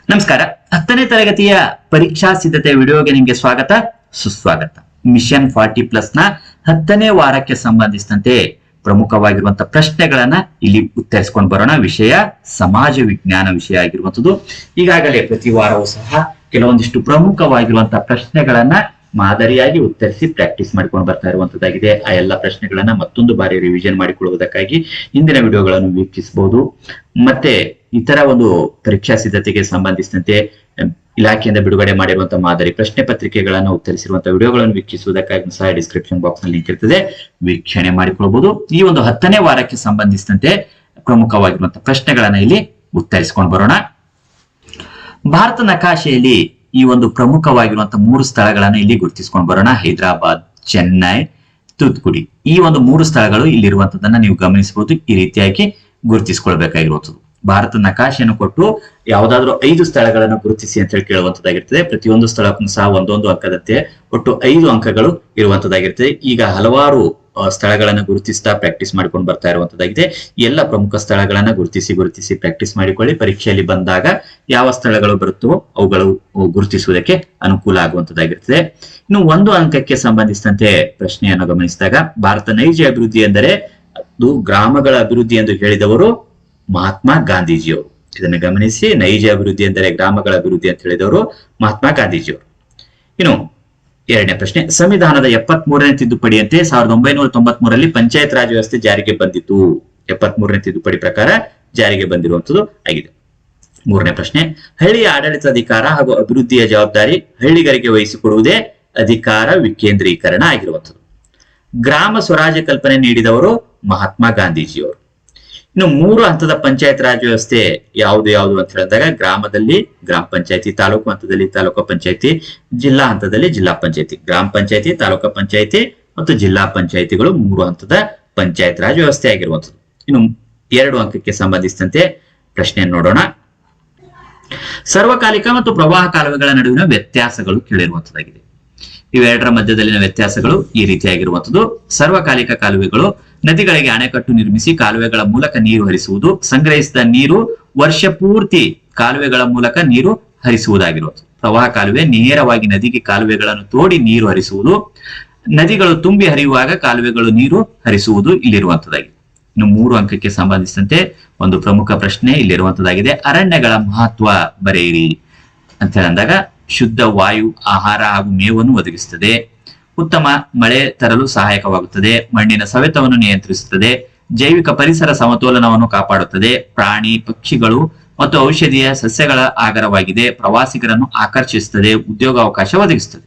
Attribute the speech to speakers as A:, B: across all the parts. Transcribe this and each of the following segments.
A: ನಮಸ್ಕಾರ. 10ನೇ ತರಗತಿಯ ಪರೀಕ್ಷಾ ಸಿದ್ಧತೆ ವಿಡಿಯೋಗೆ ನಿಮಗೆ ಸ್ವಾಗತ ಸುಸ್ವಾಗತ. ಮಿಷನ್ 40+ ನ 10ನೇ ವಾರಕ್ಕೆ ಸಂಬಂಧಿಸಿದಂತೆ ಪ್ರಮುಖವಾಗಿರುವಂತಹ ಪ್ರಶ್ನೆಗಳನ್ನ ಇಲ್ಲಿ ಉತ್ತರಿಸಿಕೊಂಡು ಬರೋಣ. ವಿಷಯ ಸಮಾಜ ವಿಜ್ಞಾನ ವಿಷಯ ಆಗಿರುವಂತದ್ದು. ಈಗಾಗಲೇ ಪ್ರತಿ ವಾರವೂ ಸಹ ಕೆಲವೊಂದಿಷ್ಟು ಪ್ರಮುಖವಾಗಿರುವಂತಹ ಪ್ರಶ್ನೆಗಳನ್ನ ಮಾದರಿಯಾಗಿ ಉತ್ತರಿಸಿ ಪ್ರಾಕ್ಟೀಸ್ ಮಾಡ್ಕೊಂಡು ಬರ್ತಾ ಇರುವಂತದ್ದಾಗಿದೆ. ಆ ಎಲ್ಲ ಪ್ರಶ್ನೆಗಳನ್ನ ಮತ್ತೊಂದು ಬಾರಿ ರಿವಿಷನ್ ಮಾಡಿಕೊಳ್ಳುವುದಕ್ಕಾಗಿ ಹಿಂದಿನ ವಿಡಿಯೋಗಳನ್ನು ವೀಕ್ಷಿಸಬಹುದು. ಮತ್ತೆ ಇತರ ಒಂದು ಪರೀಕ್ಷಾ ಸಿದ್ಧತೆಗೆ ಸಂಬಂಧಿಸಿದಂತೆ ಇಲಾಖೆಯಿಂದ ಬಿಡುಗಡೆ ಮಾಡಿರುವಂತಹ ಮಾದರಿ ಪ್ರಶ್ನೆ ಪತ್ರಿಕೆಗಳನ್ನು ಉತ್ತರಿಸಿರುವಂತಹ ವಿಡಿಯೋಗಳನ್ನು ವೀಕ್ಷಿಸುವುದಕ್ಕಾಗಿ ಸಹ ಡಿಸ್ಕ್ರಿಪ್ಷನ್ ಬಾಕ್ಸ್ ನಲ್ಲಿ ಲಿಂಕ್ ಇರ್ತದೆ, ವೀಕ್ಷಣೆ ಮಾಡಿಕೊಳ್ಳಬಹುದು. ಈ ಒಂದು 10ನೇ ವಾರಕ್ಕೆ ಸಂಬಂಧಿಸಿದಂತೆ ಪ್ರಮುಖವಾಗಿರುವಂತಹ ಪ್ರಶ್ನೆಗಳನ್ನ ಇಲ್ಲಿ ಉತ್ತರಿಸಿಕೊಂಡು ಬರೋಣ. ಭಾರತ ನಕಾಶೆಯಲ್ಲಿ ಈ ಒಂದು ಪ್ರಮುಖವಾಗಿರುವಂತಹ 3 ಸ್ಥಳಗಳನ್ನ ಇಲ್ಲಿ ಗುರುತಿಸಿಕೊಂಡು ಬರೋಣ. ಹೈದರಾಬಾದ್, ಚೆನ್ನೈ, ತೂತ್ಕುಡಿ. ಈ ಒಂದು 3 ಸ್ಥಳಗಳು ಇಲ್ಲಿರುವಂತದನ್ನ ನೀವು ಗಮನಿಸಬಹುದು. ಈ ರೀತಿಯಾಗಿ ಗುರುತಿಸಿಕೊಳ್ಬೇಕಾಗಿರುವಂತದ್ದು. ಭಾರತ ನಕಾಶೆಯನ್ನು ಕೊಟ್ಟು ಯಾವುದಾದ್ರೂ 5 ಸ್ಥಳಗಳನ್ನು ಗುರುತಿಸಿ ಅಂತ ಹೇಳಿ ಕೇಳುವಂತದ್ದಾಗಿರ್ತದೆ. ಪ್ರತಿಯೊಂದು ಸ್ಥಳಕ್ಕೂ ಸಹ ಒಂದೊಂದು ಅಂಕದಂತೆ ಒಟ್ಟು 5 ಅಂಕಗಳು ಇರುವಂತದ್ದಾಗಿರ್ತದೆ. ಈಗ ಹಲವಾರು ಸ್ಥಳಗಳನ್ನ ಗುರುತಿಸ್ತಾ ಪ್ರಾಕ್ಟೀಸ್ ಮಾಡ್ಕೊಂಡು ಬರ್ತಾ ಇರುವಂತದ್ದಾಗಿದೆ. ಎಲ್ಲ ಪ್ರಮುಖ ಸ್ಥಳಗಳನ್ನ ಗುರುತಿಸಿ ಪ್ರಾಕ್ಟೀಸ್ ಮಾಡಿಕೊಳ್ಳಿ. ಪರೀಕ್ಷೆಯಲ್ಲಿ ಬಂದಾಗ ಯಾವ ಸ್ಥಳಗಳು ಬರುತ್ತವೋ ಅವುಗಳು ಗುರುತಿಸುವುದಕ್ಕೆ ಅನುಕೂಲ ಆಗುವಂತದ್ದಾಗಿರ್ತದೆ. ಇನ್ನು 1 ಅಂಕಕ್ಕೆ ಸಂಬಂಧಿಸಿದಂತೆ ಪ್ರಶ್ನೆಯನ್ನು ಗಮನಿಸಿದಾಗ, ಭಾರತ ನೈಜ ಅಭಿವೃದ್ಧಿ ಎಂದರೆ ಅದು ಗ್ರಾಮಗಳ ಅಭಿವೃದ್ಧಿ ಎಂದು ಹೇಳಿದವರು ಮಹಾತ್ಮ ಗಾಂಧೀಜಿಯವರು. ಇದನ್ನು ಗಮನಿಸಿ. ನೈಜ ಅಭಿವೃದ್ಧಿ ಎಂದರೆ ಗ್ರಾಮಗಳ ಅಭಿವೃದ್ಧಿ ಅಂತ ಹೇಳಿದವರು ಮಹಾತ್ಮ ಗಾಂಧೀಜಿಯವರು. ಇನ್ನು 2ನೇ ಪ್ರಶ್ನೆ, ಸಂವಿಧಾನದ 73ನೇ ತಿದ್ದುಪಡಿಯಂತೆ 1993ರಲ್ಲಿ ಪಂಚಾಯತ್ ರಾಜ್ ವ್ಯವಸ್ಥೆ ಜಾರಿಗೆ ಬಂದಿತು. 73ನೇ ತಿದ್ದುಪಡಿ ಪ್ರಕಾರ ಜಾರಿಗೆ ಬಂದಿರುವಂತದ್ದು ಆಗಿದೆ. 3ನೇ ಪ್ರಶ್ನೆ, ಹಳ್ಳಿಯ ಆಡಳಿತಾಧಿಕಾರ ಹಾಗೂ ಅಭಿವೃದ್ಧಿಯ ಜವಾಬ್ದಾರಿ ಹಳ್ಳಿಗರಿಗೆ ವಹಿಸಿಕೊಡುವುದೇ ಅಧಿಕಾರ ವಿಕೇಂದ್ರೀಕರಣ ಆಗಿರುವಂಥದ್ದು. ಗ್ರಾಮ ಸ್ವರಾಜ್ಯ ಕಲ್ಪನೆ ನೀಡಿದವರು ಮಹಾತ್ಮ ಗಾಂಧೀಜಿಯವರು. ಇನ್ನು 3 ಹಂತದ ಪಂಚಾಯತ್ ರಾಜ್ ವ್ಯವಸ್ಥೆ ಯಾವುದು ಅಂತ ಹೇಳಿದಾಗ, ಗ್ರಾಮದಲ್ಲಿ ಗ್ರಾಮ ಪಂಚಾಯತಿ, ತಾಲೂಕು ಹಂತದಲ್ಲಿ ತಾಲೂಕು ಪಂಚಾಯತಿ, ಜಿಲ್ಲಾ ಹಂತದಲ್ಲಿ ಜಿಲ್ಲಾ ಪಂಚಾಯತಿ. ಗ್ರಾಮ ಪಂಚಾಯತಿ, ತಾಲೂಕು ಪಂಚಾಯತಿ ಮತ್ತು ಜಿಲ್ಲಾ ಪಂಚಾಯತಿಗಳು 3 ಹಂತದ ಪಂಚಾಯತ್ ರಾಜ್ ವ್ಯವಸ್ಥೆ ಆಗಿರುವಂತದ್ದು. ಇನ್ನು 2 ಅಂಕಕ್ಕೆ ಸಂಬಂಧಿಸಿದಂತೆ ಪ್ರಶ್ನೆಯನ್ನು ನೋಡೋಣ. ಸರ್ವಕಾಲಿಕ ಮತ್ತು ಪ್ರವಾಹ ಕಾಲುವೆಗಳ ನಡುವಿನ ವ್ಯತ್ಯಾಸಗಳು ಕೇಳಿರುವಂತದ್ದಾಗಿದೆ. ಇವೆರಡರ ಮಧ್ಯದಲ್ಲಿನ ವ್ಯತ್ಯಾಸಗಳು ಈ ರೀತಿಯಾಗಿರುವಂತದ್ದು. ಸರ್ವಕಾಲಿಕ ಕಾಲುವೆಗಳು ನದಿಗಳಿಗೆ ಅಣೆಕಟ್ಟು ನಿರ್ಮಿಸಿ ಕಾಲುವೆಗಳ ಮೂಲಕ ನೀರು ಹರಿಸುವುದು. ಸಂಗ್ರಹಿಸಿದ ನೀರು ವರ್ಷ ಪೂರ್ತಿ ಕಾಲುವೆಗಳ ಮೂಲಕ ನೀರು ಹರಿಸುವುದಾಗಿರುವುದು. ಪ್ರವಾಹ ಕಾಲುವೆ ನೇರವಾಗಿ ನದಿಗೆ ಕಾಲುವೆಗಳನ್ನು ತೋಡಿ ನೀರು ಹರಿಸುವುದು. ನದಿಗಳು ತುಂಬಿ ಹರಿಯುವಾಗ ಕಾಲುವೆಗಳು ನೀರು ಹರಿಸುವುದು ಇಲ್ಲಿರುವಂತದ್ದಾಗಿದೆ. ಇನ್ನು 3 ಅಂಕಕ್ಕೆ ಸಂಬಂಧಿಸಿದಂತೆ ಒಂದು ಪ್ರಮುಖ ಪ್ರಶ್ನೆ ಇಲ್ಲಿರುವಂತದ್ದಾಗಿದೆ. ಅರಣ್ಯಗಳ ಮಹತ್ವ ಬರೆಯಿರಿ ಅಂತ ಹೇಳಿದಾಗ, ಶುದ್ಧ ವಾಯು, ಆಹಾರ ಹಾಗೂ ಮೇವನ್ನು ಒದಗಿಸುತ್ತದೆ. ಉತ್ತಮ ಮಳೆ ತರಲು ಸಹಾಯಕವಾಗುತ್ತದೆ. ಮಣ್ಣಿನ ಸವೆತವನ್ನು ನಿಯಂತ್ರಿಸುತ್ತದೆ. ಜೈವಿಕ ಪರಿಸರ ಸಮತೋಲನವನ್ನು ಕಾಪಾಡುತ್ತದೆ. ಪ್ರಾಣಿ ಪಕ್ಷಿಗಳು ಮತ್ತು ಔಷಧೀಯ ಸಸ್ಯಗಳ ಆಗರವಾಗಿದೆ. ಪ್ರವಾಸಿಗರನ್ನು ಆಕರ್ಷಿಸುತ್ತದೆ. ಉದ್ಯೋಗಾವಕಾಶ ಒದಗಿಸುತ್ತದೆ.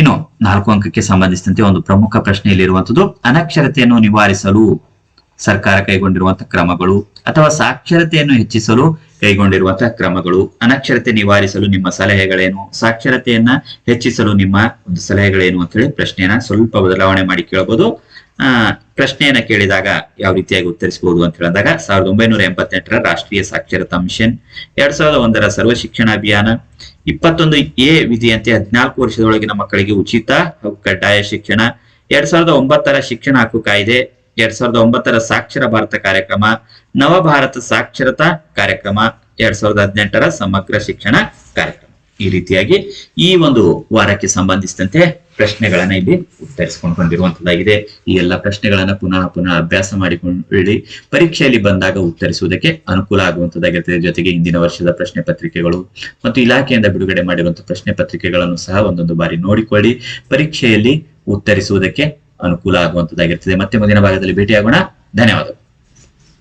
A: ಇನ್ನು 4 ಅಂಕಕ್ಕೆ ಸಂಬಂಧಿಸಿದಂತೆ ಒಂದು ಪ್ರಮುಖ ಪ್ರಶ್ನೆ ಇಲ್ಲಿರುವಂತದ್ದು, ಅನಕ್ಷರತೆಯನ್ನು ನಿವಾರಿಸಲು ಸರ್ಕಾರ ಕೈಗೊಂಡಿರುವಂತಹ ಕ್ರಮಗಳು ಅಥವಾ ಸಾಕ್ಷರತೆಯನ್ನು ಹೆಚ್ಚಿಸಲು ಕೈಗೊಂಡಿರುವಂತಹ ಕ್ರಮಗಳು. ಅನಕ್ಷರತೆ ನಿವಾರಿಸಲು ನಿಮ್ಮ ಸಲಹೆಗಳೇನು, ಸಾಕ್ಷರತೆಯನ್ನ ಹೆಚ್ಚಿಸಲು ನಿಮ್ಮ ಒಂದು ಸಲಹೆಗಳೇನು ಅಂತ ಹೇಳಿ ಪ್ರಶ್ನೆಯನ್ನ ಸ್ವಲ್ಪ ಬದಲಾವಣೆ ಮಾಡಿ ಕೇಳಬಹುದು. ಪ್ರಶ್ನೆಯನ್ನ ಕೇಳಿದಾಗ ಯಾವ ರೀತಿಯಾಗಿ ಉತ್ತರಿಸಬಹುದು ಅಂತ ಹೇಳಿದಾಗ, 1988ರ ರಾಷ್ಟ್ರೀಯ ಸಾಕ್ಷರತಾ ಮಿಷನ್, 2001ರ ಸರ್ವ ಶಿಕ್ಷಣ ಅಭಿಯಾನ, 21A ವಿಧಿಯಂತೆ 14 ವರ್ಷದೊಳಗಿನ ಮಕ್ಕಳಿಗೆ ಉಚಿತ ಹಾಗೂ ಕಡ್ಡಾಯ ಶಿಕ್ಷಣ, 2009ರ ಶಿಕ್ಷಣ ಹಕ್ಕು ಕಾಯ್ದೆ, 2009ರ ಸಾಕ್ಷರ ಭಾರತ ಕಾರ್ಯಕ್ರಮ, ನವಭಾರತ ಸಾಕ್ಷರತಾ ಕಾರ್ಯಕ್ರಮ, 2018ರ ಸಮಗ್ರ ಶಿಕ್ಷಣ ಕಾರ್ಯಕ್ರಮ. ಈ ರೀತಿಯಾಗಿ ಈ ಒಂದು ವಾರಕ್ಕೆ ಸಂಬಂಧಿಸಿದಂತೆ ಪ್ರಶ್ನೆಗಳನ್ನ ಇಲ್ಲಿ ಉತ್ತರಿಸಿಕೊಂಡು ಬಂದಿರುವಂತದ್ದಾಗಿದೆ. ಈ ಎಲ್ಲ ಪ್ರಶ್ನೆಗಳನ್ನ ಪುನಃ ಅಭ್ಯಾಸ ಮಾಡಿಕೊಳ್ಳಿ. ಪರೀಕ್ಷೆಯಲ್ಲಿ ಬಂದಾಗ ಉತ್ತರಿಸುವುದಕ್ಕೆ ಅನುಕೂಲ ಆಗುವಂತದ್ದಾಗಿರ್ತದೆ. ಜೊತೆಗೆ ಹಿಂದಿನ ವರ್ಷದ ಪ್ರಶ್ನೆ ಪತ್ರಿಕೆಗಳು ಮತ್ತು ಇಲಾಖೆಯಿಂದ ಬಿಡುಗಡೆ ಮಾಡಿರುವಂತಹ ಪ್ರಶ್ನೆ ಪತ್ರಿಕೆಗಳನ್ನು ಸಹ ಒಂದೊಂದು ಬಾರಿ ನೋಡಿಕೊಳ್ಳಿ. ಪರೀಕ್ಷೆಯಲ್ಲಿ ಉತ್ತರಿಸುವುದಕ್ಕೆ ಅನುಕೂಲ ಆಗುವಂತದ್ದಾಗಿರ್ತದೆ. ಮತ್ತೆ ಮುಂದಿನ ಭಾಗದಲ್ಲಿ ಭೇಟಿಯಾಗೋಣ. ಧನ್ಯವಾದಗಳು.